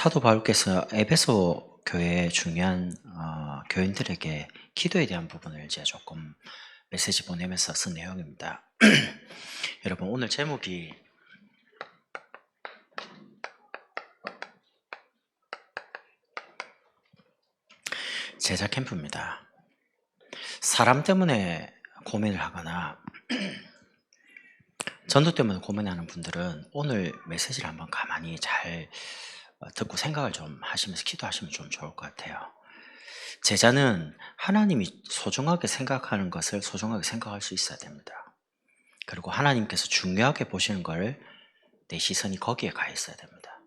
사도 바울께서 에베소 교회의 중요한 교인들에게 기도에 대한 부분을 이제 조금 메시지 보내면서 쓴 내용입니다. 여러분, 오늘 제목이 제자 캠프입니다. 사람 때문에 고민을 하거나 전도 때문에 고민하는 분들은 오늘 메시지를 한번 가만히 잘 듣고 생각을 좀 하시면서 기도하시면 좀 좋을 것 같아요. 제자는 하나님이 소중하게 생각하는 것을 소중하게 생각할 수 있어야 됩니다. 그리고 하나님께서 중요하게 보시는 걸 내 시선이 거기에 가 있어야 됩니다.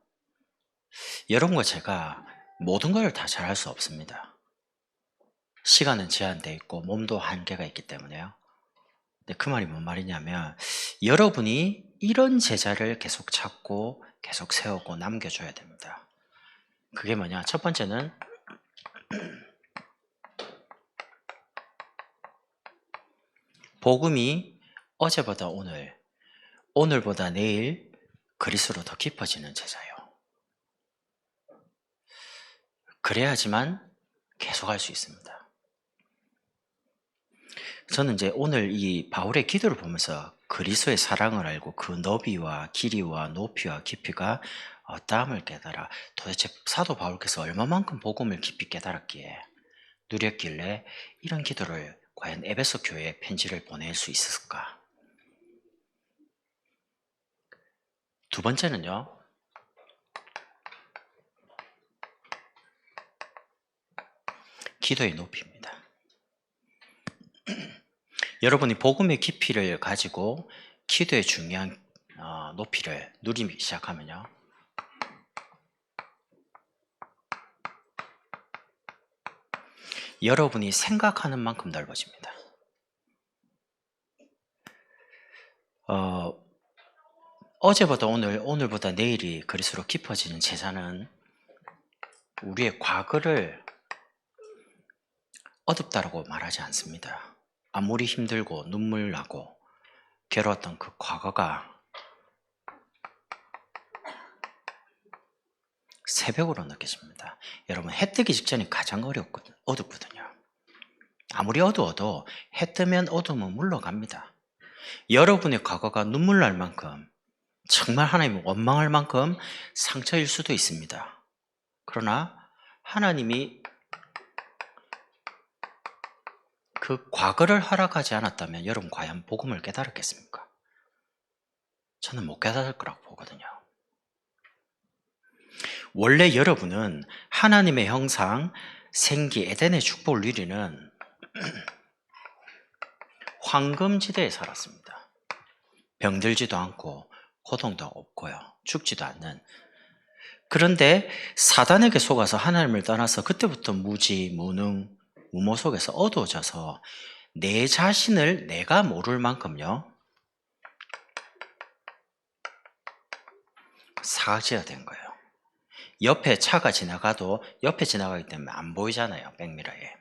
여러분과 제가 모든 걸 다 잘할 수 없습니다. 시간은 제한되어 있고 몸도 한계가 있기 때문에요. 근데 그 말이 뭔 말이냐면 여러분이 이런 제자를 계속 찾고 계속 세우고 남겨줘야 됩니다. 그게 뭐냐? 첫 번째는 복음이 어제보다 오늘, 오늘보다 내일 그리스도로 더 깊어지는 제자예요. 그래야지만 계속 할 수 있습니다. 저는 이제 오늘 이 바울의 기도를 보면서 그리스도의 사랑을 알고 그 너비와 길이와 높이와 깊이가 어떠함을 깨달아 도대체 사도 바울께서 얼마만큼 복음을 깊이 깨달았기에 누렸길래 이런 기도를 과연 에베소 교회에 편지를 보낼 수 있었을까? 두 번째는요, 기도의 높이입니다. 여러분이 복음의 깊이를 가지고 기도의 중요한 높이를 누리기 시작하면요, 여러분이 생각하는 만큼 넓어집니다. 어제보다 오늘, 오늘보다 내일이 그리스도로 깊어지는 제자는 우리의 과거를 어둡다라고 말하지 않습니다. 아무리 힘들고 눈물 나고 괴로웠던 그 과거가 새벽으로 느껴집니다. 여러분, 해 뜨기 직전이 가장 어둡거든요. 아무리 어두워도 해 뜨면 어둠은 물러갑니다. 여러분의 과거가 눈물 날 만큼, 정말 하나님을 원망할 만큼 상처일 수도 있습니다. 그러나 하나님이 그 과거를 허락하지 않았다면 여러분 과연 복음을 깨달았겠습니까? 저는 못 깨달을 거라고 보거든요. 원래 여러분은 하나님의 형상, 생기, 에덴의 축복을 누리는 황금지대에 살았습니다. 병들지도 않고 고통도 없고요. 죽지도 않는. 그런데 사단에게 속아서 하나님을 떠나서 그때부터 무지, 무능, 무모 속에서 어두워져서 내 자신을 내가 모를 만큼요, 사각지대가 된 거예요. 옆에 차가 지나가도 옆에 지나가기 때문에 안 보이잖아요, 백미러에.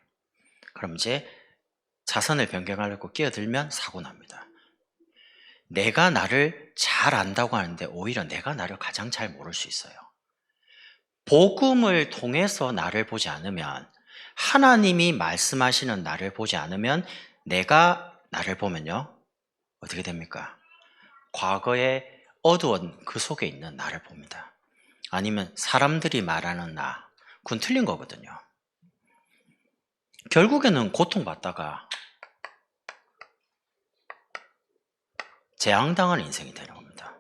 그럼 이제 차선을 변경하려고 끼어들면 사고 납니다. 내가 나를 잘 안다고 하는데 오히려 내가 나를 가장 잘 모를 수 있어요. 복음을 통해서 나를 보지 않으면, 하나님이 말씀하시는 나를 보지 않으면 내가 나를 보면요, 어떻게 됩니까? 과거에 어두운 그 속에 있는 나를 봅니다. 아니면 사람들이 말하는 나, 그건 틀린 거거든요. 결국에는 고통받다가 재앙당하는 인생이 되는 겁니다.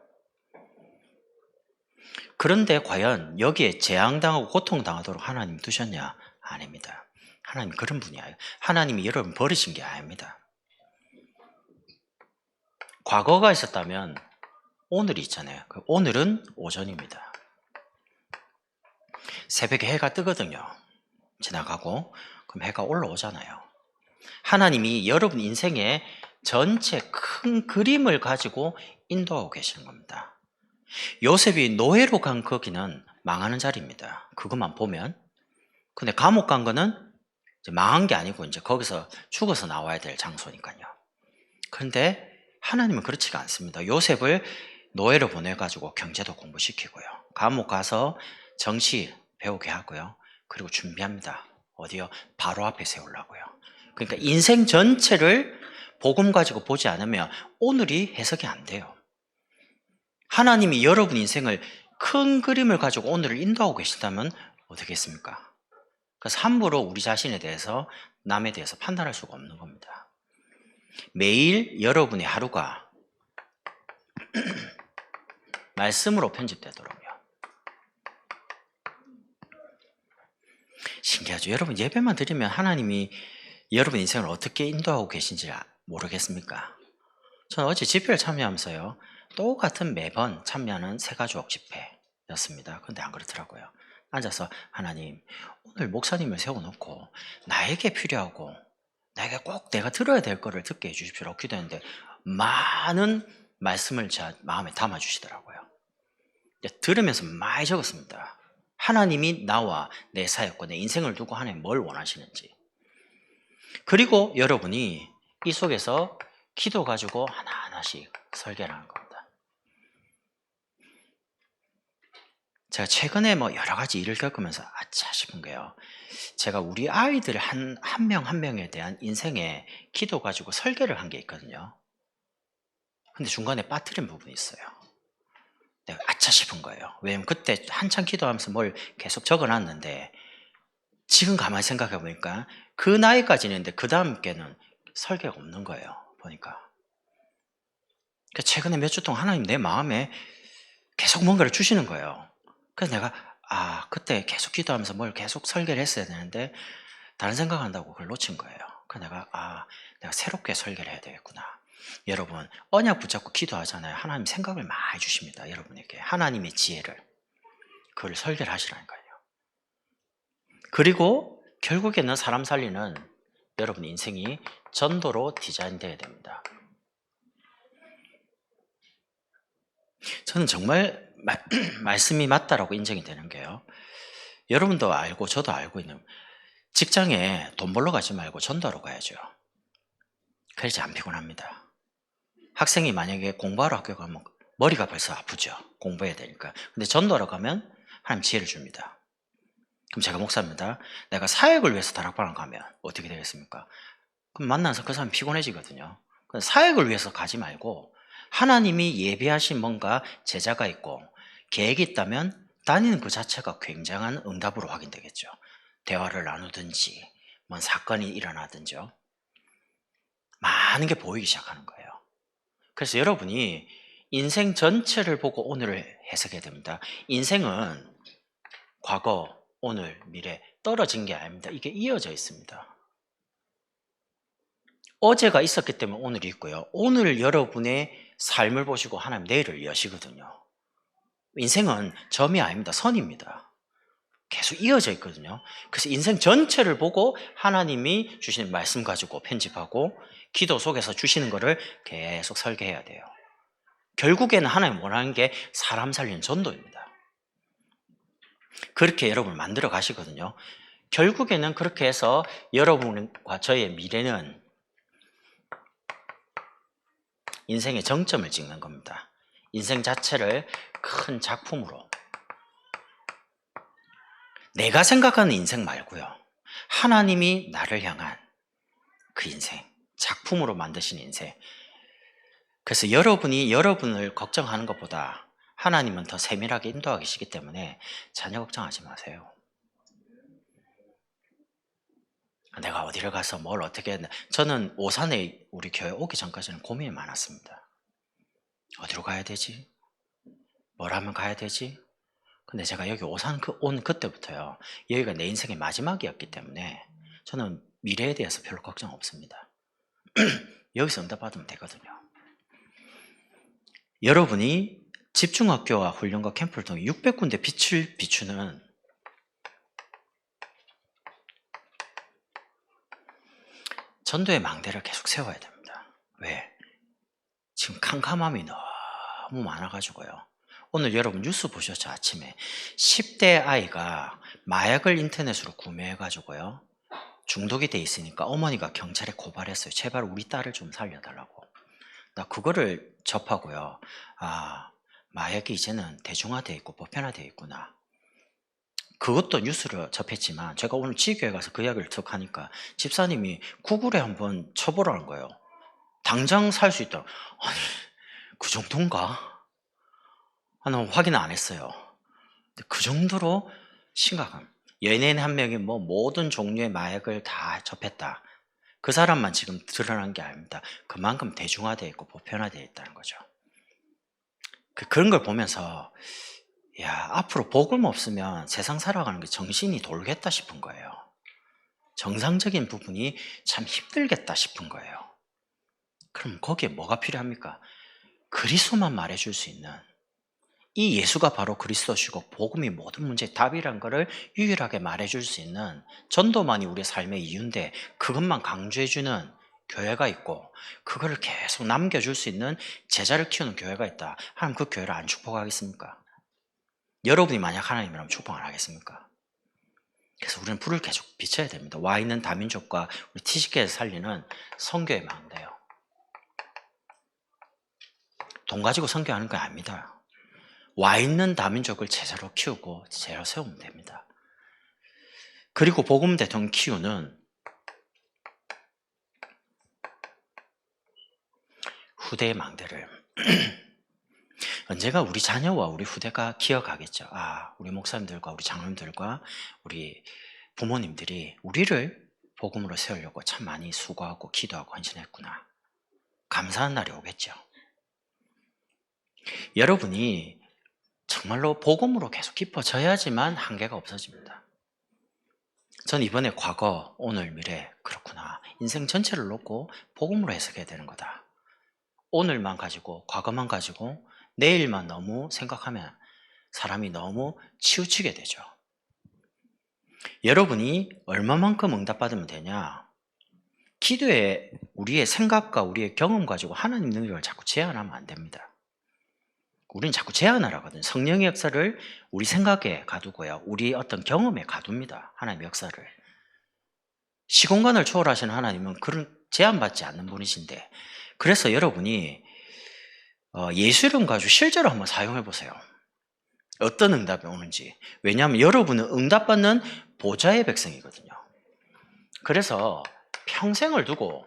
그런데 과연 여기에 재앙당하고 고통당하도록 하나님 두셨냐? 아닙니다. 하나님 그런 분이 아니에요. 하나님이 여러분 버리신 게 아닙니다. 과거가 있었다면 오늘이 있잖아요. 오늘은 오전입니다. 새벽에 해가 뜨거든요. 지나가고 그럼 해가 올라오잖아요. 하나님이 여러분 인생의 전체 큰 그림을 가지고 인도하고 계시는 겁니다. 요셉이 노예로 간 거기는 망하는 자리입니다. 그것만 보면. 근데 감옥 간 거는 이제 망한 게 아니고 이제 거기서 죽어서 나와야 될 장소니까요. 그런데 하나님은 그렇지가 않습니다. 요셉을 노예로 보내가지고 경제도 공부시키고요. 감옥 가서 정시 배우게 하고요. 그리고 준비합니다. 어디요? 바로 앞에 세우려고요. 그러니까 인생 전체를 복음 가지고 보지 않으면 오늘이 해석이 안 돼요. 하나님이 여러분 인생을 큰 그림을 가지고 오늘을 인도하고 계신다면 어떻겠습니까? 그래서 함부로 우리 자신에 대해서 남에 대해서 판단할 수가 없는 겁니다. 매일 여러분의 하루가 말씀으로 편집되도록요. 신기하죠? 여러분 예배만 드리면 하나님이 여러분 인생을 어떻게 인도하고 계신지 모르겠습니까? 저는 어제 집회를 참여하면서요. 똑같은 매번 참여하는 새가족 집회였습니다. 그런데 안 그렇더라고요. 앉아서 하나님 오늘 목사님을 세워놓고 나에게 필요하고 나에게 꼭 내가 들어야 될 거를 듣게 해주십시오. 기도했는데 많은 말씀을 제 마음에 담아주시더라고요. 들으면서 많이 적었습니다. 하나님이 나와 내 사역과 내 인생을 두고 하나님 뭘 원하시는지. 그리고 여러분이 이 속에서 기도 가지고 하나하나씩 설계를 하는 겁니다. 제가 최근에 여러 가지 일을 겪으면서 아차 싶은 게요. 제가 우리 아이들 한 명 한 명에 대한 인생에 기도 가지고 설계를 한 게 있거든요. 근데 중간에 빠뜨린 부분이 있어요. 내가 아차 싶은 거예요. 왜냐면 그때 한참 기도하면서 뭘 계속 적어놨는데 지금 가만히 생각해 보니까 그 나이까지는 있는데 그 다음께는 설계가 없는 거예요. 보니까. 그러니까 최근에 몇 주 동안 하나님 내 마음에 계속 뭔가를 주시는 거예요. 그래서 내가 그때 계속 기도하면서 뭘 계속 설계를 했어야 되는데 다른 생각한다고 그걸 놓친 거예요. 그래서 내가 새롭게 설계를 해야 되겠구나. 여러분 언약 붙잡고 기도하잖아요. 하나님 생각을 많이 주십니다. 여러분에게 하나님의 지혜를 그걸 설계를 하시라는 거예요. 그리고 결국에는 사람 살리는 여러분 인생이 전도로 디자인되어야 됩니다. 저는 정말 말씀이 맞다라고 인정이 되는 게요. 여러분도 알고 저도 알고 있는 직장에 돈 벌러 가지 말고 전도하러 가야죠. 그래야지 안 피곤합니다. 학생이 만약에 공부하러 학교 가면 머리가 벌써 아프죠. 공부해야 되니까. 근데 전도하러 가면 하나님 지혜를 줍니다. 그럼 제가 목사입니다. 내가 사역을 위해서 다락방을 가면 어떻게 되겠습니까? 그럼 만나서 그 사람이 피곤해지거든요. 사역을 위해서 가지 말고 하나님이 예비하신 뭔가 제자가 있고 계획이 있다면 다니는 그 자체가 굉장한 응답으로 확인되겠죠. 대화를 나누든지 뭔 사건이 일어나든지요. 많은 게 보이기 시작하는 거예요. 그래서 여러분이 인생 전체를 보고 오늘을 해석해야 됩니다. 인생은 과거, 오늘, 미래 떨어진 게 아닙니다. 이게 이어져 있습니다. 어제가 있었기 때문에 오늘이 있고요. 오늘 여러분의 삶을 보시고 하나님 내일을 여시거든요. 인생은 점이 아닙니다. 선입니다. 계속 이어져 있거든요. 그래서 인생 전체를 보고 하나님이 주시는 말씀 가지고 편집하고 기도 속에서 주시는 거를 계속 설계해야 돼요. 결국에는 하나님 원하는 게 사람 살리는 전도입니다. 그렇게 여러분을 만들어 가시거든요. 결국에는 그렇게 해서 여러분과 저의 미래는 인생의 정점을 찍는 겁니다. 인생 자체를 큰 작품으로 내가 생각하는 인생 말고요. 하나님이 나를 향한 그 인생, 작품으로 만드신 인생. 그래서 여러분이 여러분을 걱정하는 것보다 하나님은 더 세밀하게 인도하고 계시기 때문에 자녀 걱정하지 마세요. 내가 어디를 가서 뭘 어떻게 했나. 저는 오산에 우리 교회 오기 전까지는 고민이 많았습니다. 어디로 가야 되지? 뭘 하면 가야 되지? 근데 제가 여기 오산 온 그때부터요. 여기가 내 인생의 마지막이었기 때문에 저는 미래에 대해서 별로 걱정 없습니다. 여기서 응답 받으면 되거든요. 여러분이 집중학교와 훈련과 캠프를 통해 600군데 빛을 비추는 전도의 망대를 계속 세워야 됩니다. 왜? 지금 캄캄함이 너무 많아가지고요. 오늘 여러분 뉴스 보셨죠? 아침에 10대 아이가 마약을 인터넷으로 구매해가지고요. 중독이 돼 있으니까 어머니가 경찰에 고발했어요. 제발 우리 딸을 좀 살려달라고. 나 그거를 접하고요. 마약이 이제는 대중화되어 있고 보편화되어 있구나. 그것도 뉴스를 접했지만 제가 오늘 지교회 가서 그 이야기를 툭 하니까 집사님이 구글에 한번 쳐보라는 거예요. 당장 살 수 있다. 아니, 그 정도인가? 나는 확인 안 했어요. 그 정도로 심각한. 연예인 한 명이 뭐 모든 종류의 마약을 다 접했다. 그 사람만 지금 드러난 게 아닙니다. 그만큼 대중화되어 있고 보편화되어 있다는 거죠. 그런 걸 보면서 야, 앞으로 복음 없으면 세상 살아가는 게 정신이 돌겠다 싶은 거예요. 정상적인 부분이 참 힘들겠다 싶은 거예요. 그럼 거기에 뭐가 필요합니까? 그리스도만 말해줄 수 있는, 이 예수가 바로 그리스도시고 복음이 모든 문제의 답이란 것을 유일하게 말해줄 수 있는, 전도만이 우리의 삶의 이유인데 그것만 강조해주는 교회가 있고, 그거를 계속 남겨줄 수 있는 제자를 키우는 교회가 있다. 하나님 그 교회를 안 축복하겠습니까? 여러분이 만약 하나님이라면 축복 안 하겠습니까? 그래서 우리는 불을 계속 비춰야 됩니다. 와 있는 다민족과 우리 티시케에서 살리는 선교회만 하면 돼요. 돈 가지고 선교하는 거 아닙니다. 와 있는 다민족을 제자로 키우고 제자로 세우면 됩니다. 그리고 복음 대통령 키우는 후대의 망대를 언제가 우리 자녀와 우리 후대가 기억하겠죠. 아, 우리 목사님들과 우리 장로님들과 우리 부모님들이 우리를 복음으로 세우려고 참 많이 수고하고 기도하고 헌신했구나. 감사한 날이 오겠죠. 여러분이 정말로 복음으로 계속 깊어져야지만 한계가 없어집니다. 전 이번에 과거, 오늘, 미래, 그렇구나. 인생 전체를 놓고 복음으로 해석해야 되는 거다. 오늘만 가지고, 과거만 가지고, 내일만 너무 생각하면 사람이 너무 치우치게 되죠. 여러분이 얼마만큼 응답받으면 되냐? 기도에 우리의 생각과 우리의 경험 가지고 하나님 능력을 자꾸 제한하면 안 됩니다. 우리는 자꾸 제한하라거든요. 성령의 역사를 우리 생각에 가두고요. 우리 어떤 경험에 가둡니다. 하나님의 역사를. 시공간을 초월하시는 하나님은 그런 제한받지 않는 분이신데, 그래서 여러분이 예수 이름 가지고 실제로 한번 사용해 보세요. 어떤 응답이 오는지. 왜냐하면 여러분은 응답받는 보좌의 백성이거든요. 그래서 평생을 두고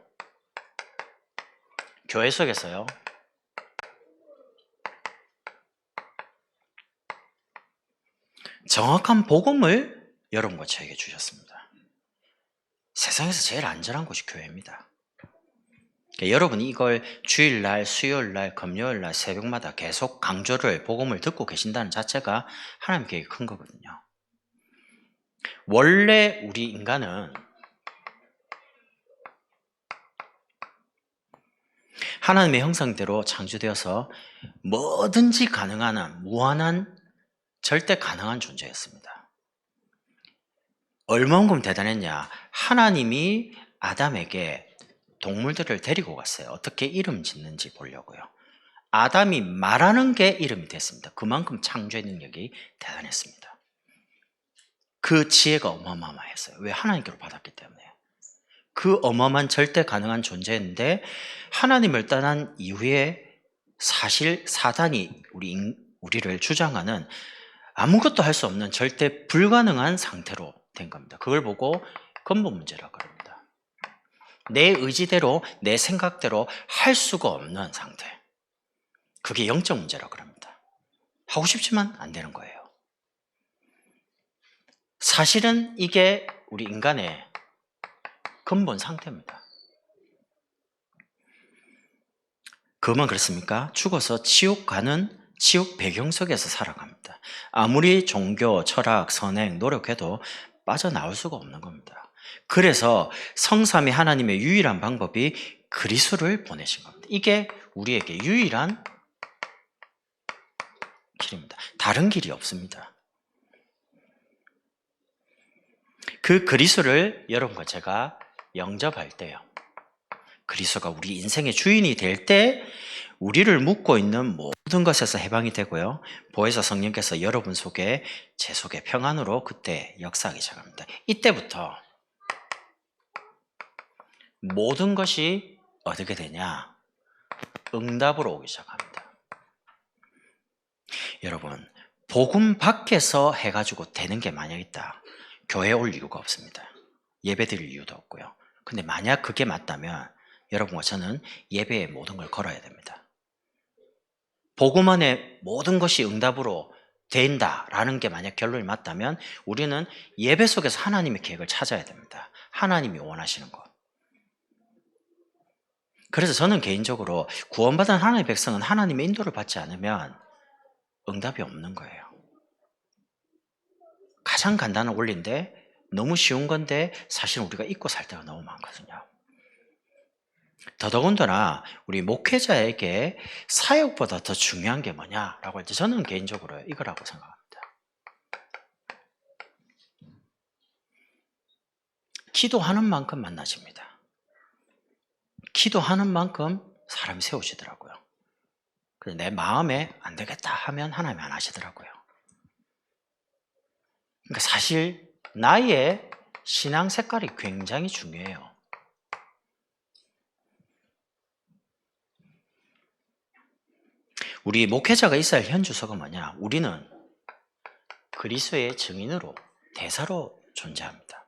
교회 속에서요, 정확한 복음을 여러분과 저에게 주셨습니다. 세상에서 제일 안전한 곳이 교회입니다. 그러니까 여러분이 이걸 주일날, 수요일날, 금요일날, 새벽마다 계속 강조를, 복음을 듣고 계신다는 자체가 하나님께 큰 거거든요. 원래 우리 인간은 하나님의 형상대로 창조되어서 뭐든지 가능한, 무한한, 절대 가능한 존재였습니다. 얼마만큼 대단했냐? 하나님이 아담에게 동물들을 데리고 갔어요. 어떻게 이름 짓는지 보려고요. 아담이 말하는 게 이름이 됐습니다. 그만큼 창조의 능력이 대단했습니다. 그 지혜가 어마어마했어요. 왜? 하나님께로 받았기 때문에. 그 어마어마한 절대 가능한 존재인데 하나님을 떠난 이후에 사실 사단이 우리를 주장하는 아무것도 할 수 없는 절대 불가능한 상태로 된 겁니다. 그걸 보고 근본 문제라고 합니다. 내 의지대로, 내 생각대로 할 수가 없는 상태. 그게 영적 문제라고 합니다. 하고 싶지만 안 되는 거예요. 사실은 이게 우리 인간의 근본 상태입니다. 그만 그렇습니까? 죽어서 지옥 가는 지옥 배경 속에서 살아갑니다. 아무리 종교, 철학, 선행, 노력해도 빠져나올 수가 없는 겁니다. 그래서 성삼위 하나님의 유일한 방법이 그리스도를 보내신 겁니다. 이게 우리에게 유일한 길입니다. 다른 길이 없습니다. 그 그리스도를 여러분과 제가 영접할 때요, 그리스도가 우리 인생의 주인이 될 때 우리를 묶고 있는 모든 것에서 해방이 되고요, 보혜사 성령께서 여러분 속에, 제 속에 평안으로 그때 역사하기 시작합니다. 이때부터 모든 것이 어떻게 되냐? 응답으로 오기 시작합니다. 여러분, 복음 밖에서 해가지고 되는 게 만약 있다. 교회에 올 이유가 없습니다. 예배 드릴 이유도 없고요. 근데 만약 그게 맞다면 여러분과 저는 예배에 모든 걸 걸어야 됩니다. 복음 안에 모든 것이 응답으로 된다라는 게 만약 결론이 맞다면 우리는 예배 속에서 하나님의 계획을 찾아야 됩니다. 하나님이 원하시는 것. 그래서 저는 개인적으로 구원받은 하나님의 백성은 하나님의 인도를 받지 않으면 응답이 없는 거예요. 가장 간단한 원리인데 너무 쉬운 건데 사실 우리가 잊고 살 때가 너무 많거든요. 더더군다나 우리 목회자에게 사역보다 더 중요한 게 뭐냐라고 할 때 저는 개인적으로 이거라고 생각합니다. 기도하는 만큼 만나집니다. 기도하는 만큼 사람이 세워지더라고요. 내 마음에 안 되겠다 하면 하나님이 안 하시더라고요. 그러니까 사실 나의 신앙 색깔이 굉장히 중요해요. 우리 목회자가 있어야 할 현주소가 뭐냐? 우리는 그리스도의 증인으로 대사로 존재합니다.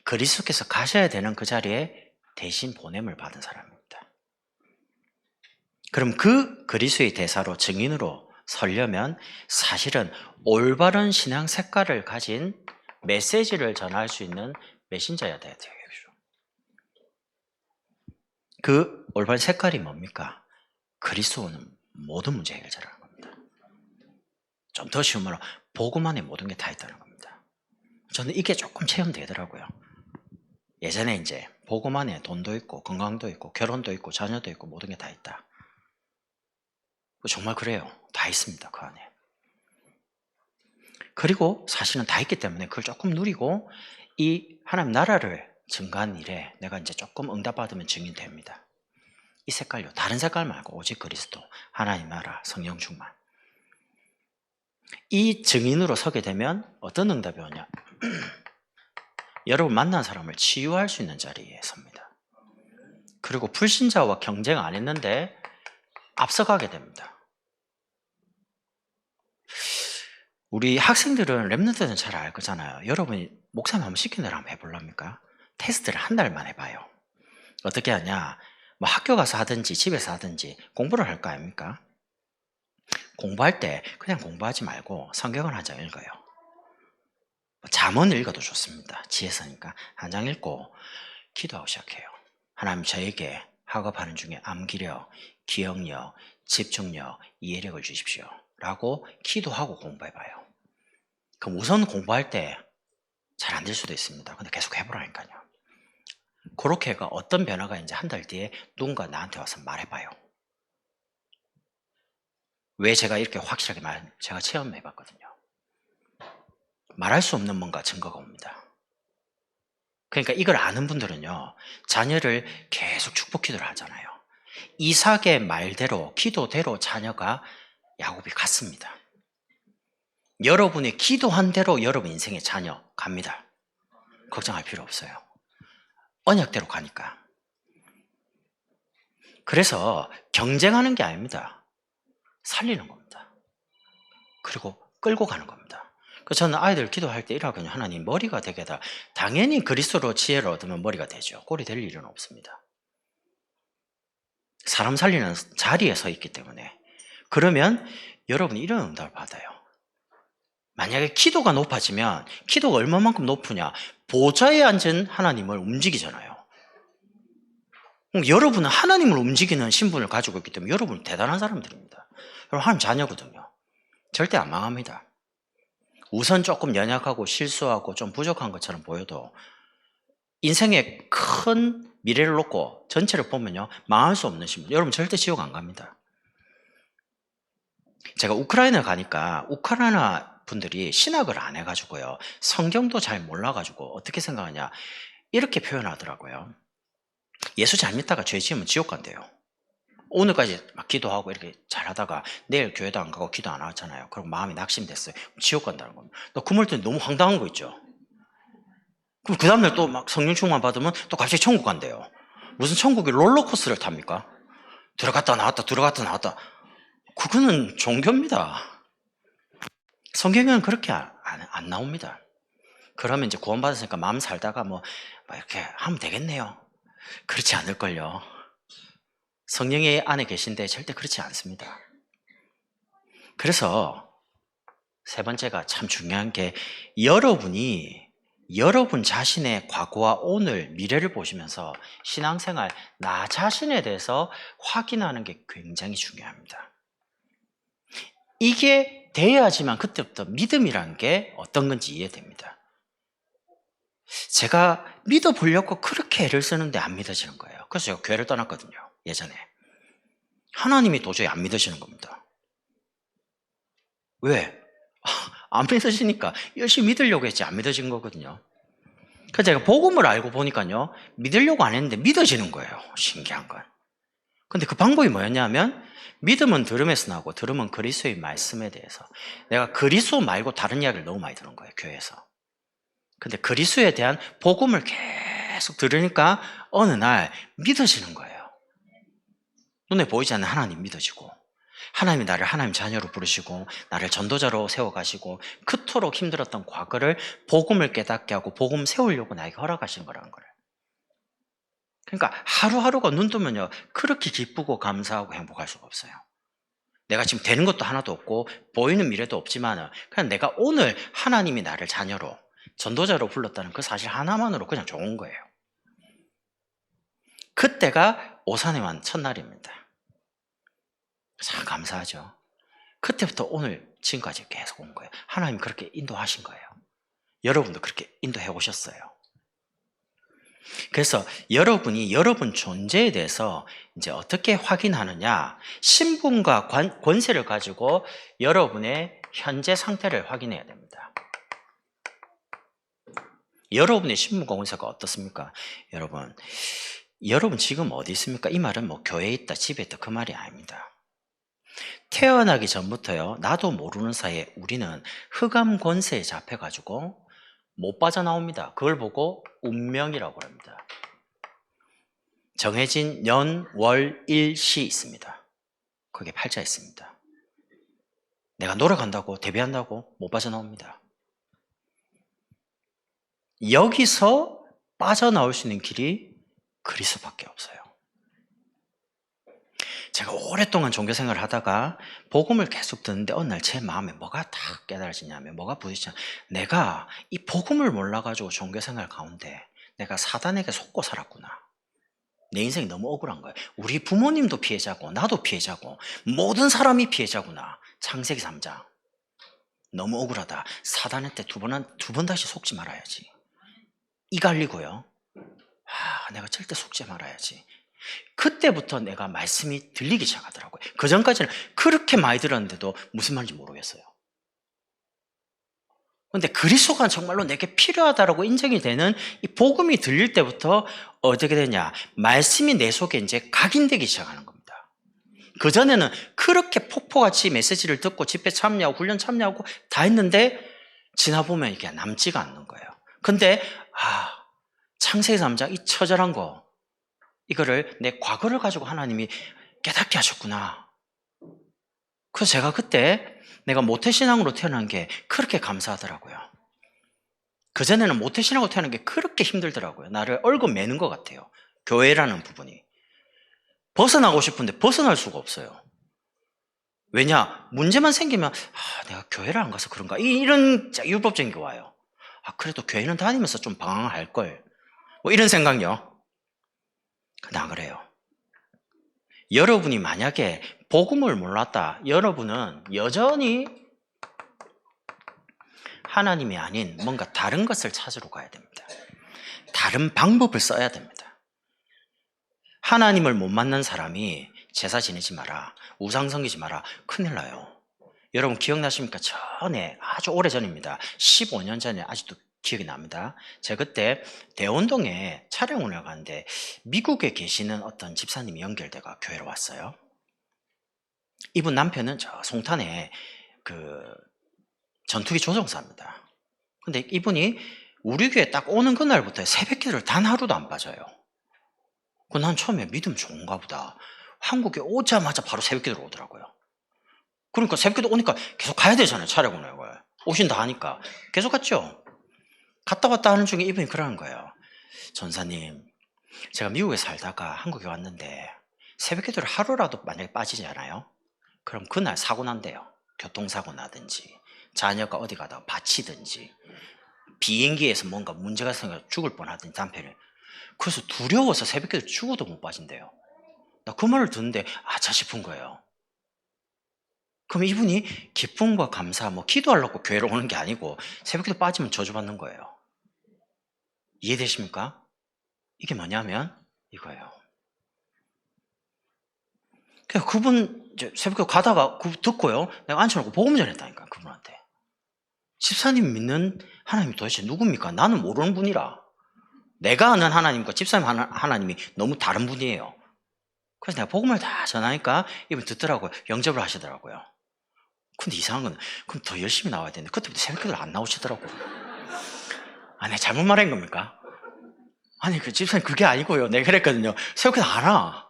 그리스도께서 가셔야 되는 그 자리에 대신 보냄을 받은 사람입니다. 그럼 그 그리스도의 대사로 증인으로 서려면 사실은 올바른 신앙 색깔을 가진 메시지를 전할 수 있는 메신저여야 되겠죠. 그 올바른 색깔이 뭡니까? 그리스도는 모든 문제 해결자라는 겁니다. 좀 더 쉬운 말로 복음 안에 모든 게 다 있다는 겁니다. 저는 이게 조금 체험되더라고요. 예전에 이제 복음 안에 돈도 있고 건강도 있고 결혼도 있고 자녀도 있고 모든 게 다 있다. 정말 그래요. 다 있습니다. 그 안에. 그리고 사실은 다 있기 때문에 그걸 조금 누리고 이 하나님 나라를 증가한 일에 내가 이제 조금 응답받으면 증인됩니다. 이 색깔요. 다른 색깔 말고 오직 그리스도, 하나님 나라, 성령 충만. 이 증인으로 서게 되면 어떤 응답이 오냐? 여러분 만난 사람을 치유할 수 있는 자리에 섭니다. 그리고 불신자와 경쟁 안 했는데 앞서가게 됩니다. 우리 학생들은 랩런트는 잘 알 거잖아요. 여러분이 목사님 한번 시키는 대로 한번 해볼랍니까? 테스트를 한 달만 해봐요. 어떻게 하냐? 뭐 학교 가서 하든지 집에서 하든지 공부를 할 거 아닙니까? 공부할 때 그냥 공부하지 말고 성경을 한 장 읽어요. 잠언 읽어도 좋습니다. 지혜서니까 한 장 읽고 기도하고 시작해요. 하나님 저에게 학업하는 중에 암기력, 기억력, 집중력, 이해력을 주십시오. 라고 기도하고 공부해봐요. 그럼 우선 공부할 때 잘 안 될 수도 있습니다. 근데 계속 해보라니까요. 그렇게가 어떤 변화가 이제 한 달 뒤에 누군가 나한테 와서 말해봐요. 왜 제가 이렇게 확실하게 제가 체험해봤거든요. 말할 수 없는 뭔가 증거가 옵니다. 그러니까 이걸 아는 분들은요, 자녀를 계속 축복 기도를 하잖아요. 이삭의 말대로, 기도대로 자녀가 야곱이 갔습니다. 여러분이 기도한 대로 여러분 인생의 자녀 갑니다. 걱정할 필요 없어요. 언약대로 가니까. 그래서 경쟁하는 게 아닙니다. 살리는 겁니다. 그리고 끌고 가는 겁니다. 저는 아이들 기도할 때 이러거든요. 하나님 머리가 되게 해달라. 당연히 그리스도로 지혜를 얻으면 머리가 되죠. 꼴이 될 일은 없습니다. 사람 살리는 자리에 서 있기 때문에. 그러면 여러분이 이런 응답을 받아요. 만약에 기도가 높아지면 기도가 얼마만큼 높으냐? 보좌에 앉은 하나님을 움직이잖아요. 여러분은 하나님을 움직이는 신분을 가지고 있기 때문에 여러분은 대단한 사람들입니다. 여러분 하나님 자녀거든요. 절대 안 망합니다. 우선 조금 연약하고 실수하고 좀 부족한 것처럼 보여도 인생에 큰 미래를 놓고 전체를 보면요, 망할 수 없는 신분. 여러분 절대 지옥 안 갑니다. 제가 우크라이나 가니까 우크라이나 분들이 신학을 안 해가지고요, 성경도 잘 몰라가지고 어떻게 생각하냐, 이렇게 표현하더라고요. 예수 잘 믿다가 죄 지으면 지옥 간대요. 오늘까지 막 기도하고 이렇게 잘하다가 내일 교회도 안 가고 기도 안 하잖아요. 그럼 마음이 낙심됐어요. 지옥 간다는 겁니다. 또 그 말 때는 너무 황당한 거 있죠. 그럼 그 다음날 또 막 성령 충만 받으면 또 갑자기 천국 간대요. 무슨 천국이 롤러코스터를 탑니까? 들어갔다 나왔다 들어갔다 나왔다. 그거는 종교입니다. 성경에는 그렇게 안 나옵니다. 그러면 이제 구원받았으니까 마음 살다가 뭐 이렇게 하면 되겠네요. 그렇지 않을걸요. 성령의 안에 계신데 절대 그렇지 않습니다. 그래서 세 번째가 참 중요한 게 여러분 자신의 과거와 오늘, 미래를 보시면서 신앙생활, 나 자신에 대해서 확인하는 게 굉장히 중요합니다. 이게 돼야지만 그때부터 믿음이란 게 어떤 건지 이해됩니다. 제가 믿어보려고 그렇게 애를 쓰는데 안 믿어지는 거예요. 그래서 제가 교회를 떠났거든요. 예전에. 하나님이 도저히 안 믿어지는 겁니다. 왜? 안 믿어지니까 열심히 믿으려고 했지 안 믿어진 거거든요. 그래서 제가 복음을 알고 보니까요, 믿으려고 안 했는데 믿어지는 거예요. 신기한 건. 근데 그 방법이 뭐였냐면, 믿음은 들음에서 나고 들음은 그리스도의 말씀에 대해서. 내가 그리스도 말고 다른 이야기를 너무 많이 들은 거예요, 교회에서. 근데 그리스도에 대한 복음을 계속 들으니까 어느 날 믿어지는 거예요. 눈에 보이지 않는 하나님 믿어지고, 하나님이 나를 하나님 자녀로 부르시고 나를 전도자로 세워가시고 그토록 힘들었던 과거를 복음을 깨닫게 하고 복음 세우려고 나에게 허락하신 거라는 거예요. 그러니까 하루하루가 눈 뜨면요, 그렇게 기쁘고 감사하고 행복할 수가 없어요. 내가 지금 되는 것도 하나도 없고 보이는 미래도 없지만 그냥 내가 오늘 하나님이 나를 자녀로 전도자로 불렀다는 그 사실 하나만으로 그냥 좋은 거예요. 그때가 오산에 완 첫날입니다. 참 감사하죠. 그때부터 오늘 지금까지 계속 온 거예요. 하나님 그렇게 인도하신 거예요. 여러분도 그렇게 인도해 오셨어요. 그래서 여러분이 여러분 존재에 대해서 이제 어떻게 확인하느냐, 신분과 권세를 가지고 여러분의 현재 상태를 확인해야 됩니다. 여러분의 신분과 권세가 어떻습니까? 여러분 지금 어디 있습니까? 이 말은 뭐 교회에 있다, 집에 있다 그 말이 아닙니다. 태어나기 전부터요, 나도 모르는 사이에 우리는 흑암 권세에 잡혀가지고 못 빠져나옵니다. 그걸 보고 운명이라고 합니다. 정해진 년, 월, 일, 시 있습니다. 거기에 팔자 있습니다. 내가 노력한다고, 데뷔한다고 못 빠져나옵니다. 여기서 빠져나올 수 있는 길이 그리스도밖에 없어요. 제가 오랫동안 종교생활을 하다가 복음을 계속 듣는데 어느 날 제 마음에 뭐가 딱 깨달아지냐면, 뭐가 부딪히냐면, 내가 이 복음을 몰라가지고 종교생활 가운데 내가 사단에게 속고 살았구나. 내 인생이 너무 억울한 거예요. 우리 부모님도 피해자고 나도 피해자고 모든 사람이 피해자구나. 창세기 3장. 너무 억울하다. 사단한테 두 번 다시 속지 말아야지. 이 갈리고요. 내가 절대 속지 말아야지. 그때부터 내가 말씀이 들리기 시작하더라고요. 그 전까지는 그렇게 많이 들었는데도 무슨 말인지 모르겠어요. 그런데 그리스도가 정말로 내게 필요하다라고 인정이 되는 이 복음이 들릴 때부터 어떻게 되냐, 말씀이 내 속에 이제 각인되기 시작하는 겁니다. 그전에는 그렇게 폭포같이 메시지를 듣고 집회 참여하고 훈련 참여하고 다 했는데 지나보면 이게 남지가 않는 거예요. 근데 창세기 3장 이 처절한 거, 이거를 내 과거를 가지고 하나님이 깨닫게 하셨구나. 그래서 제가 그때 내가 모태신앙으로 태어난 게 그렇게 감사하더라고요. 그전에는 모태신앙으로 태어난 게 그렇게 힘들더라고요. 나를 얼굴 매는 것 같아요. 교회라는 부분이. 벗어나고 싶은데 벗어날 수가 없어요. 왜냐? 문제만 생기면 내가 교회를 안 가서 그런가? 이런 율법적인 게 와요. 그래도 교회는 다니면서 좀 방황할 걸. 뭐 이런 생각요. 근데 안 그래요. 여러분이 만약에 복음을 몰랐다, 여러분은 여전히 하나님이 아닌 뭔가 다른 것을 찾으러 가야 됩니다. 다른 방법을 써야 됩니다. 하나님을 못 만난 사람이 제사 지내지 마라, 우상 섬기지 마라, 큰일 나요. 여러분 기억나십니까? 전에, 아주 오래전입니다. 15년 전에 아직도 기억이 납니다. 제가 그때 대원동에 촬영을 나가는데 미국에 계시는 어떤 집사님이 연결돼가 교회로 왔어요. 이분 남편은 저 송탄에 그 전투기 조종사입니다. 근데 이분이 우리 교회 딱 오는 그날부터 새벽기도를 단 하루도 안 빠져요. 난 처음에 믿음 좋은가 보다. 한국에 오자마자 바로 새벽기도로 오더라고요. 그러니까 새벽기도 오니까 계속 가야 되잖아요, 촬영 오는 거예요. 오신다 하니까 계속 갔죠. 갔다 왔다 하는 중에 이분이 그러는 거예요. 전사님, 제가 미국에 살다가 한국에 왔는데 새벽기도를 하루라도 만약에 빠지잖아요. 그럼 그날 사고 난대요. 교통사고 나든지 자녀가 어디 가다가 다치든지 비행기에서 뭔가 문제가 생겨 죽을 뻔하든지 남편을. 그래서 두려워서 새벽기도 죽어도 못 빠진대요. 나 그 말을 듣는데 아차 싶은 거예요. 그럼 이분이 기쁨과 감사, 기도하려고 교회로 오는 게 아니고 새벽기도 빠지면 저주받는 거예요. 이해되십니까? 이게 뭐냐면 이거예요. 그래서 그분 새벽기도 가다가 듣고요. 내가 앉혀놓고 복음 전했다니까 그분한테. 집사님 믿는 하나님이 도대체 누굽니까? 나는 모르는 분이라. 내가 아는 하나님과 집사님 하나님이 너무 다른 분이에요. 그래서 내가 복음을 다 전하니까 이분 듣더라고요. 영접을 하시더라고요. 근데 이상한 건 그럼 더 열심히 나와야 되는데 그때부터 새벽기도를 안 나오시더라고요. 내가 잘못 말한 겁니까? 아니 그 집사님 그게 아니고요. 내가 그랬거든요. 새벽기도 안 와.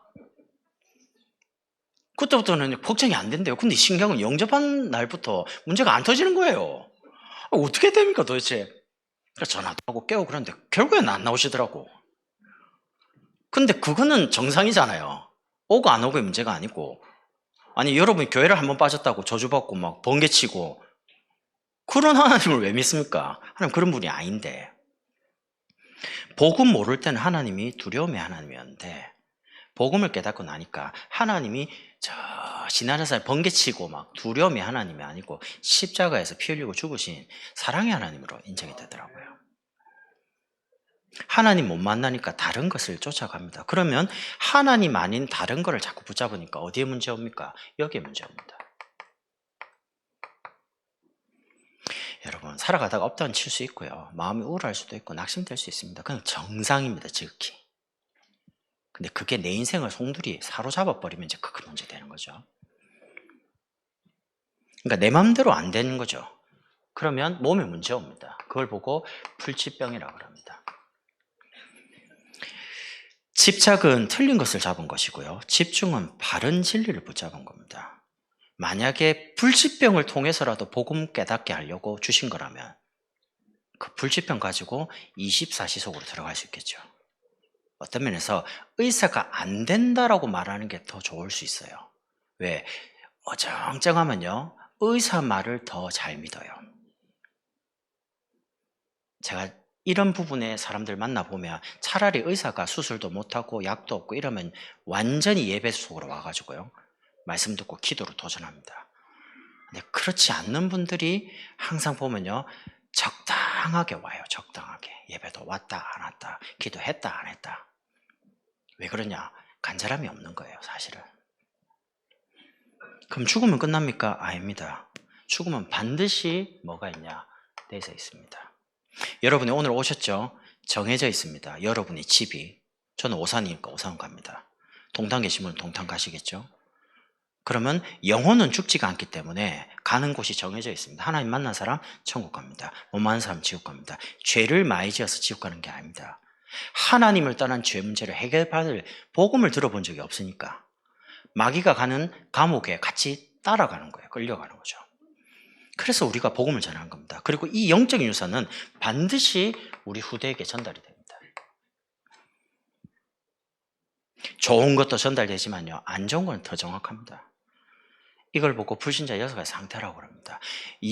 그때부터는 걱정이 안 된대요. 근데 신기한 건 영접한 날부터 문제가 안 터지는 거예요. 어떻게 됩니까 도대체? 그래서 전화도 하고 깨우고 그러는데 결국에는 안 나오시더라고. 근데 그거는 정상이잖아요. 오고 안 오고의 문제가 아니고. 아니 여러분이 교회를 한번 빠졌다고 저주받고 막 번개치고 그런 하나님을 왜 믿습니까? 하나님 그런 분이 아닌데. 복음 모를 때는 하나님이 두려움의 하나님이었는데 복음을 깨닫고 나니까 하나님이 저 지나는 번개치고 막 두려움의 하나님이 아니고 십자가에서 피 흘리고 죽으신 사랑의 하나님으로 인정이 되더라고요. 하나님 못 만나니까 다른 것을 쫓아갑니다. 그러면 하나님 아닌 다른 것을 자꾸 붙잡으니까 어디에 문제 옵니까? 여기에 문제 옵니다. 여러분 살아가다가 업다운 칠 수 있고요. 마음이 우울할 수도 있고 낙심될 수 있습니다. 그건 정상입니다. 지극히. 근데 그게 내 인생을 송두리 사로잡아 버리면 이제 큰 문제 되는 거죠. 그러니까 내 마음대로 안 되는 거죠. 그러면 몸에 문제 옵니다. 그걸 보고 불치병이라고 합니다. 집착은 틀린 것을 잡은 것이고요. 집중은 바른 진리를 붙잡은 겁니다. 만약에 불치병을 통해서라도 복음 깨닫게 하려고 주신 거라면 그 불치병 가지고 24시 속으로 들어갈 수 있겠죠. 어떤 면에서 의사가 안 된다라고 말하는 게 더 좋을 수 있어요. 왜? 어정쩡하면요. 의사 말을 더 잘 믿어요. 제가 이런 부분에 사람들 만나보면 차라리 의사가 수술도 못하고 약도 없고 이러면 완전히 예배 속으로 와가지고요. 말씀 듣고 기도로 도전합니다. 근데 그렇지 않는 분들이 항상 보면요. 적당하게 와요. 적당하게. 예배도 왔다 안 왔다. 기도했다 안 했다. 왜 그러냐? 간절함이 없는 거예요. 사실은. 그럼 죽으면 끝납니까? 아닙니다. 죽으면 반드시 뭐가 있냐? 내서 있습니다. 여러분이 오늘 오셨죠? 정해져 있습니다. 여러분의 집이. 저는 오산이니까 오산 갑니다. 동탄 계시면 동탄 가시겠죠? 그러면 영혼은 죽지가 않기 때문에 가는 곳이 정해져 있습니다. 하나님 만난 사람 천국 갑니다. 못 만난 사람 지옥 갑니다. 죄를 많이 지어서 지옥 가는 게 아닙니다. 하나님을 떠난 죄 문제를 해결받을 복음을 들어본 적이 없으니까 마귀가 가는 감옥에 같이 따라가는 거예요. 끌려가는 거죠. 그래서 우리가 복음을 전하는 겁니다. 그리고 이 영적인 유산은 반드시 우리 후대에게 전달이 됩니다. 좋은 것도 전달되지만요. 안 좋은 건 더 정확합니다. 이걸 보고 불신자 6가지 상태라고 합니다.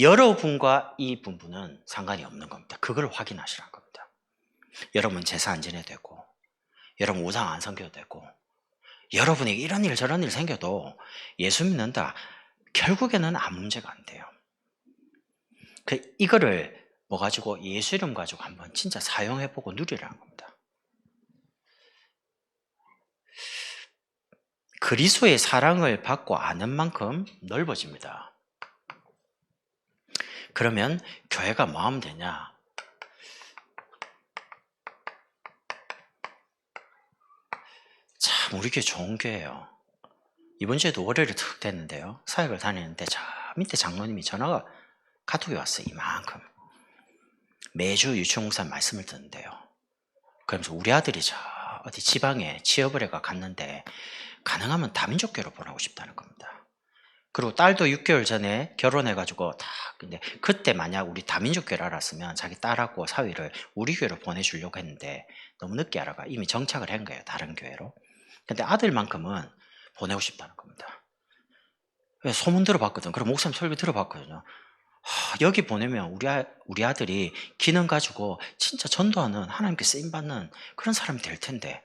여러분과 이 부분은 상관이 없는 겁니다. 그걸 확인하시라는 겁니다. 여러분 제사 안 지내도 되고 여러분 우상 안 섬겨도 되고 여러분에게 이런 일 저런 일 생겨도 예수 믿는다. 결국에는 아무 문제가 안 돼요. 이거를 뭐 가지고 예수 이름 가지고 한번 진짜 사용해보고 누리라는 겁니다. 그리스도의 사랑을 받고 아는 만큼 넓어집니다. 그러면 교회가 뭐 하면 되냐? 참 우리 교회 좋은 교회예요. 이번 주에도 월요일에 툭 됐는데요. 사역을 다니는데 저 밑에 장로님이 전화가 카톡이 왔어요. 이만큼. 매주 유치원목사 말씀을 듣는데요. 그러면서 우리 아들이 저 어디 지방에 취업을 해가 갔는데 가능하면 다민족교로 보내고 싶다는 겁니다. 그리고 딸도 6개월 전에 결혼해가지고 근데 그때 만약 우리 다민족 교회를 알았으면 자기 딸하고 사위를 우리 교회로 보내주려고 했는데 너무 늦게 알아가 이미 정착을 한 거예요, 다른 교회로. 근데 아들만큼은 보내고 싶다는 겁니다. 소문 들어봤거든. 그럼 목사님 설교 들어봤거든요. 여기 보내면 우리 아들이 기능 가지고 진짜 전도하는, 하나님께 쓰임받는 그런 사람이 될 텐데,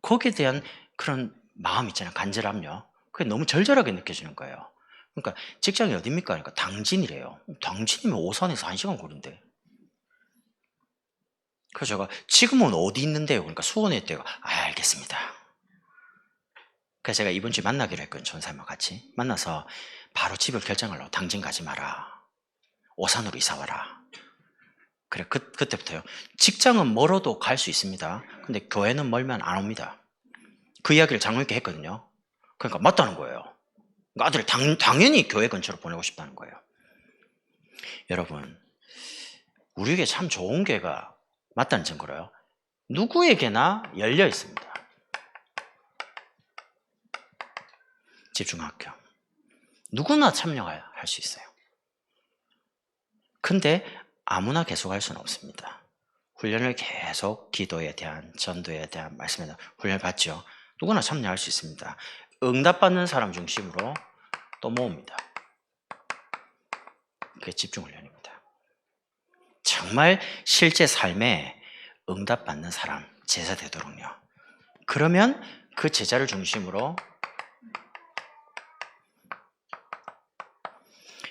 거기에 대한 그런 마음 있잖아요, 간절함요. 그게 너무 절절하게 느껴지는 거예요. 그러니까 직장이 어딥니까? 그러니까 당진이래요. 당진이면 오산에서 1시간 거리인데. 그래서 제가 지금은 어디 있는데요? 그러니까 수원에 있대요. 알겠습니다. 그래서 제가 이번 주에 만나기로 했거든요. 전사님과 같이 만나서 바로 집을 결정하려고. 당진 가지 마라, 오산으로 이사 와라. 그래, 그때부터요. 직장은 멀어도 갈 수 있습니다. 근데 교회는 멀면 안 옵니다. 그 이야기를 장로님께 했거든요. 그러니까 맞다는 거예요. 그러니까 아들을 당연히 교회 근처로 보내고 싶다는 거예요. 여러분, 우리에게 참 좋은 교회가 맞다는 증거로요. 누구에게나 열려 있습니다. 집중학교. 누구나 참여할 수 있어요. 근데 아무나 계속 할 수는 없습니다. 훈련을 계속 기도에 대한, 전도에 대한 말씀에 대한 훈련을 받죠. 누구나 참여할 수 있습니다. 응답받는 사람 중심으로 또 모읍니다. 그게 집중훈련입니다. 정말 실제 삶에 응답받는 사람, 제자 되도록요. 그러면 그 제자를 중심으로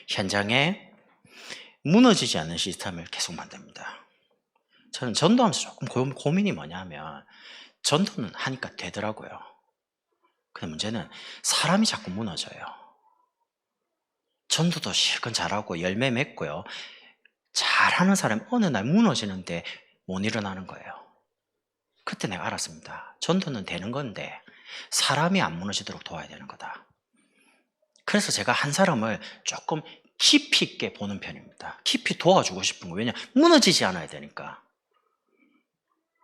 현장에 무너지지 않는 시스템을 계속 만듭니다. 저는 전도하면서 조금 고민이 뭐냐면, 전도는 하니까 되더라고요. 근데 문제는 사람이 자꾸 무너져요. 전도도 실컷 잘하고 열매 맺고요. 잘하는 사람이 어느 날 무너지는데 못 일어나는 거예요. 그때 내가 알았습니다. 전도는 되는 건데 사람이 안 무너지도록 도와야 되는 거다. 그래서 제가 한 사람을 조금 깊이 있게 보는 편입니다. 깊이 도와주고 싶은 거예요. 왜냐? 무너지지 않아야 되니까.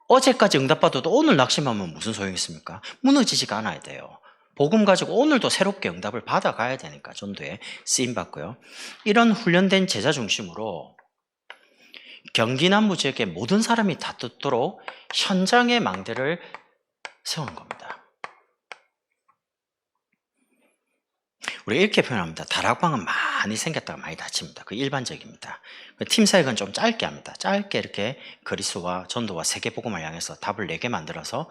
어제까지 응답받아도 오늘 낙심하면 무슨 소용이 있습니까? 무너지지가 않아야 돼요. 복음 가지고 오늘도 새롭게 응답을 받아가야 되니까 전도에 쓰임받고요. 이런 훈련된 제자 중심으로 경기 남부 지역의 모든 사람이 다 듣도록 현장의 망대를 세우는 겁니다. 우리가 이렇게 표현합니다. 다락방은 많이 생겼다가 많이 닫힙니다. 그 일반적입니다. 팀 사역은 좀 짧게 합니다. 짧게 이렇게 그리스도와 전도와 세계복음을 향해서 답을 4개 만들어서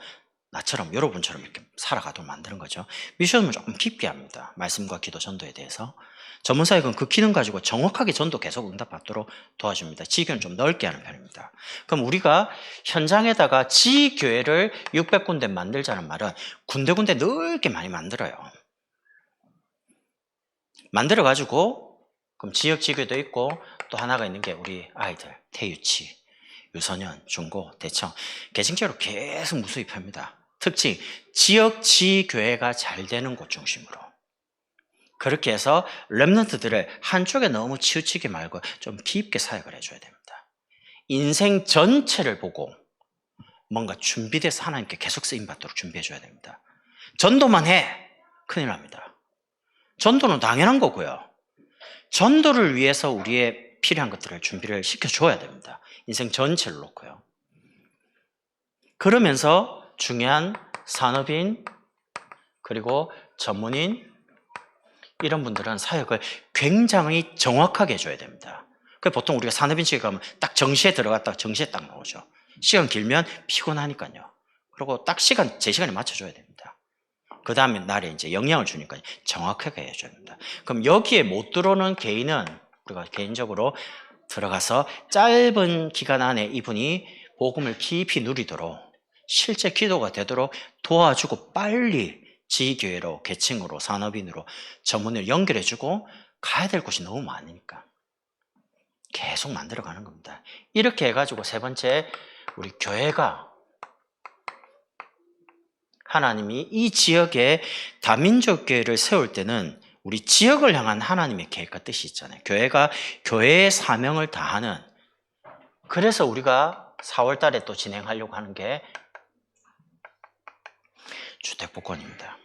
나처럼, 여러분처럼 이렇게 살아가도록 만드는 거죠. 미션은 조금 깊게 합니다. 말씀과 기도, 전도에 대해서. 전문사역은 그 기능 가지고 정확하게 전도 계속 응답받도록 도와줍니다. 지교는 좀 넓게 하는 편입니다. 그럼 우리가 현장에다가 지교회를 600군데 만들자는 말은 군데군데 넓게 많이 만들어요. 만들어가지고 그럼 지역 지교도 있고, 또 하나가 있는 게 우리 아이들, 태유치, 유소년, 중고, 대청, 계층제로 계속 무수입합니다. 특징, 지역 지교회가 잘 되는 곳 중심으로. 그렇게 해서 렘넌트들을 한쪽에 너무 치우치게 말고 좀 깊게 사역을 해줘야 됩니다. 인생 전체를 보고 뭔가 준비돼서 하나님께 계속 쓰임받도록 준비해줘야 됩니다. 전도만 해, 큰일 납니다. 전도는 당연한 거고요. 전도를 위해서 우리의 필요한 것들을 준비를 시켜줘야 됩니다. 인생 전체를 놓고요. 그러면서 중요한 산업인, 그리고 전문인, 이런 분들은 사역을 굉장히 정확하게 해줘야 됩니다. 보통 우리가 산업인 측에 가면 딱 정시에 들어갔다가 정시에 딱 나오죠. 시간 길면 피곤하니까요. 그리고 딱 제 시간에 맞춰줘야 됩니다. 그 다음에 날에 이제 영향을 주니까 정확하게 해줘야 됩니다. 그럼 여기에 못 들어오는 개인은 우리가 개인적으로 들어가서 짧은 기간 안에 이분이 복음을 깊이 누리도록, 실제 기도가 되도록 도와주고 빨리 지교회로, 계층으로, 산업인으로, 전문을 연결해주고 가야 될 곳이 너무 많으니까 계속 만들어가는 겁니다. 이렇게 해가지고 세 번째, 우리 교회가, 하나님이 이 지역에 다민족 교회를 세울 때는 우리 지역을 향한 하나님의 계획과 뜻이 있잖아요. 교회가 교회의 사명을 다하는, 그래서 우리가 4월 달에 또 진행하려고 하는 게 주택복권입니다.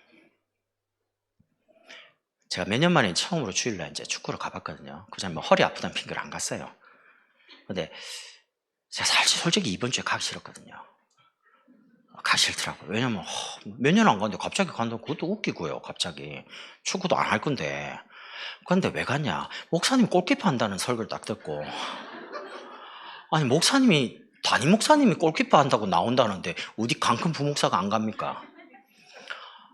제가 몇 년 만에 처음으로 주일날 이제 축구를 가봤거든요. 그 전에 뭐 허리 아프다는 핑계를 안 갔어요. 근데 제가 사실 솔직히 이번 주에 가기 싫었거든요. 가기 싫더라고요. 왜냐면 몇 년 안 갔는데 갑자기 간다고 그것도 웃기고요. 갑자기 축구도 안 할 건데. 근데 왜 갔냐? 목사님 골키퍼 한다는 설교를 딱 듣고, 아니 목사님이 담임 목사님이 골키퍼 한다고 나온다는데 어디 강큰 부목사가 안 갑니까?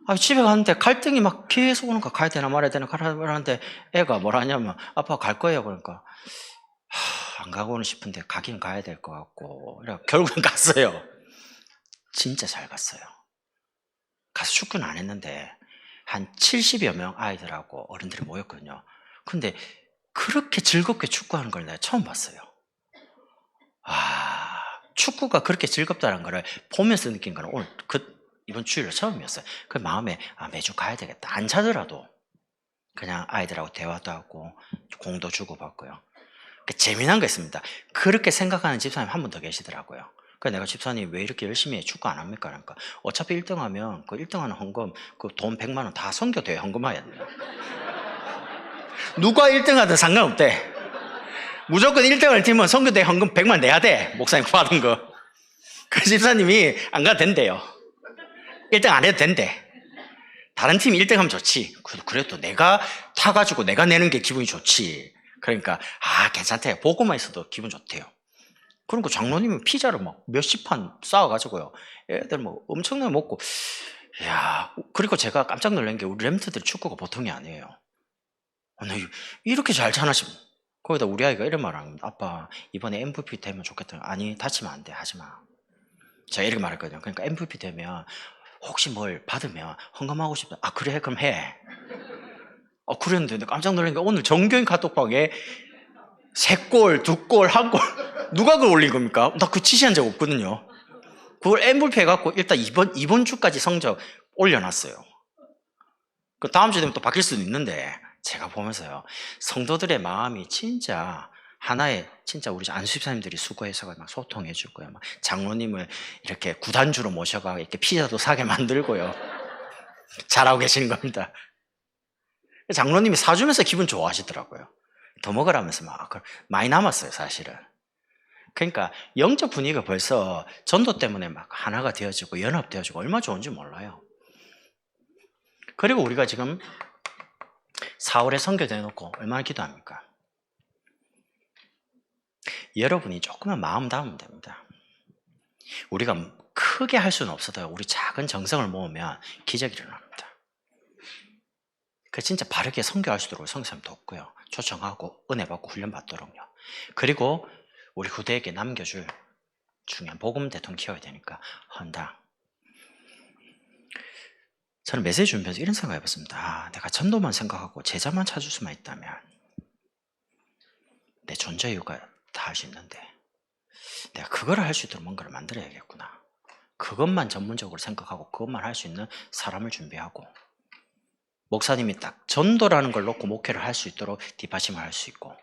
아, 집에 갔는데 갈등이 막 계속 오는 거야. 가야 되나 말아야 되나 하는데 애가 뭐라 하냐면 아빠 갈 거예요. 그러니까 안 가고는 싶은데 가긴 가야 될 것 같고, 그래 결국엔 갔어요. 진짜 잘 갔어요. 가서 축구는 안 했는데 한 70여 명 아이들하고 어른들이 모였거든요. 근데 그렇게 즐겁게 축구하는 걸 내가 처음 봤어요. 축구가 그렇게 즐겁다는 걸 보면서 느낀 거는 오늘 이번 주일로 처음이었어요. 그 마음에 매주 가야 되겠다. 안 차더라도 그냥 아이들하고 대화도 하고 공도 주고받고요. 재미난 거 있습니다. 그렇게 생각하는 집사님 한 분 더 계시더라고요. 그래서 내가 집사님 왜 이렇게 열심히 해? 축구 안 합니까? 그러니까 어차피 1등하면 그 1등하는 헌금 그 돈 100만 원 다 선교대에 헌금해야 돼요. 누가 1등하든 상관없대. 무조건 1등할 팀은 선교대 헌금 100만 내야 돼. 목사님 받은 거. 그 집사님이 안 가도 된대요. 1등 안 해도 된대. 다른 팀이 1등 하면 좋지. 그래도 내가 타가지고 내가 내는 게 기분이 좋지. 그러니까 괜찮대요. 보고만 있어도 기분 좋대요. 그러니까 장로님이 피자를 막 몇십 판 쌓아가지고요. 애들 뭐 엄청나게 먹고. 이야, 그리고 제가 깜짝 놀란 게 우리 렘트들 축구가 보통이 아니에요. 이렇게 잘 차나 싶어. 거기다 우리 아이가 이런 말을 합니다. 아빠 이번에 MVP 되면 좋겠다. 아니 다치면 안 돼. 하지마. 제가 이렇게 말했거든요. 그러니까 MVP 되면 혹시 뭘 받으면 헌금하고 싶다. 그래 그럼 해. 그랬는데 깜짝 놀란 게 오늘 정교인 카톡방에 3골, 2골, 1골 누가 그걸 올린 겁니까? 나 그 지시한 적 없거든요. 그걸 MVP 해갖고 일단 이번 주까지 성적 올려놨어요. 그 다음 주 되면 또 바뀔 수도 있는데 제가 보면서요, 성도들의 마음이 진짜 하나의 진짜 우리 안수집사님들이 수고해서 막 소통해 주고요, 막 장로님을 이렇게 구단주로 모셔가 이렇게 피자도 사게 만들고요, 잘하고 계시는 겁니다. 장로님이 사주면서 기분 좋아하시더라고요. 더 먹으라면서 막 많이 남았어요, 사실은. 그러니까 영적 분위기가 벌써 전도 때문에 막 하나가 되어지고 연합되어지고 얼마나 좋은지 몰라요. 그리고 우리가 지금 4월에 선교 내놓고 얼마나 기도합니까? 여러분이 조금만 마음 담으면 됩니다. 우리가 크게 할 수는 없어도 우리 작은 정성을 모으면 기적이 일어납니다. 그 진짜 바르게 선교할 수 있도록 성사님 돕고요, 초청하고 은혜 받고 훈련 받도록요. 그리고 우리 후대에게 남겨줄 중요한 복음 대통 키워야 되니까 헌당. 저는 메시지 준비해서 이런 생각 해봤습니다. 내가 전도만 생각하고 제자만 찾을 수만 있다면 내 존재 이유가 다 할 수 있는데 내가 그걸 할 수 있도록 뭔가를 만들어야겠구나. 그것만 전문적으로 생각하고 그것만 할 수 있는 사람을 준비하고, 목사님이 딱 전도라는 걸 놓고 목회를 할 수 있도록 뒷받침을 할 수 있고,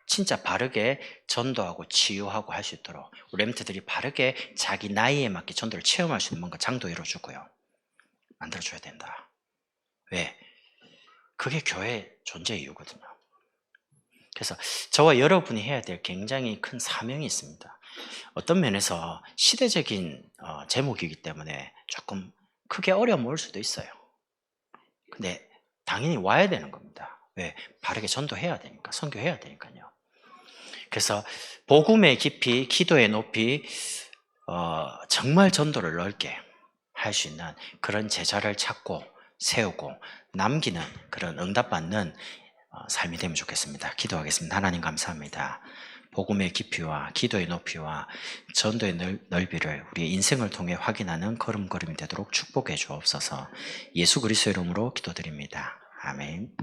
진짜 바르게 전도하고 치유하고 할 수 있도록 렘트들이 바르게 자기 나이에 맞게 전도를 체험할 수 있는 뭔가 장도 이뤄주고요, 만들어줘야 된다. 왜? 그게 교회의 존재 이유거든요. 그래서 저와 여러분이 해야 될 굉장히 큰 사명이 있습니다. 어떤 면에서 시대적인 제목이기 때문에 조금 크게 어려움 올 수도 있어요. 근데 당연히 와야 되는 겁니다. 왜? 바르게 전도해야 되니까, 선교해야 되니까요. 그래서 복음의 깊이, 기도의 높이, 정말 전도를 넓게 할 수 있는 그런 제자를 찾고 세우고 남기는 그런 응답받는 삶이 되면 좋겠습니다. 기도하겠습니다. 하나님 감사합니다. 복음의 깊이와 기도의 높이와 전도의 넓이를 우리의 인생을 통해 확인하는 걸음걸음이 되도록 축복해 주옵소서. 예수 그리스도의 이름으로 기도드립니다. 아멘.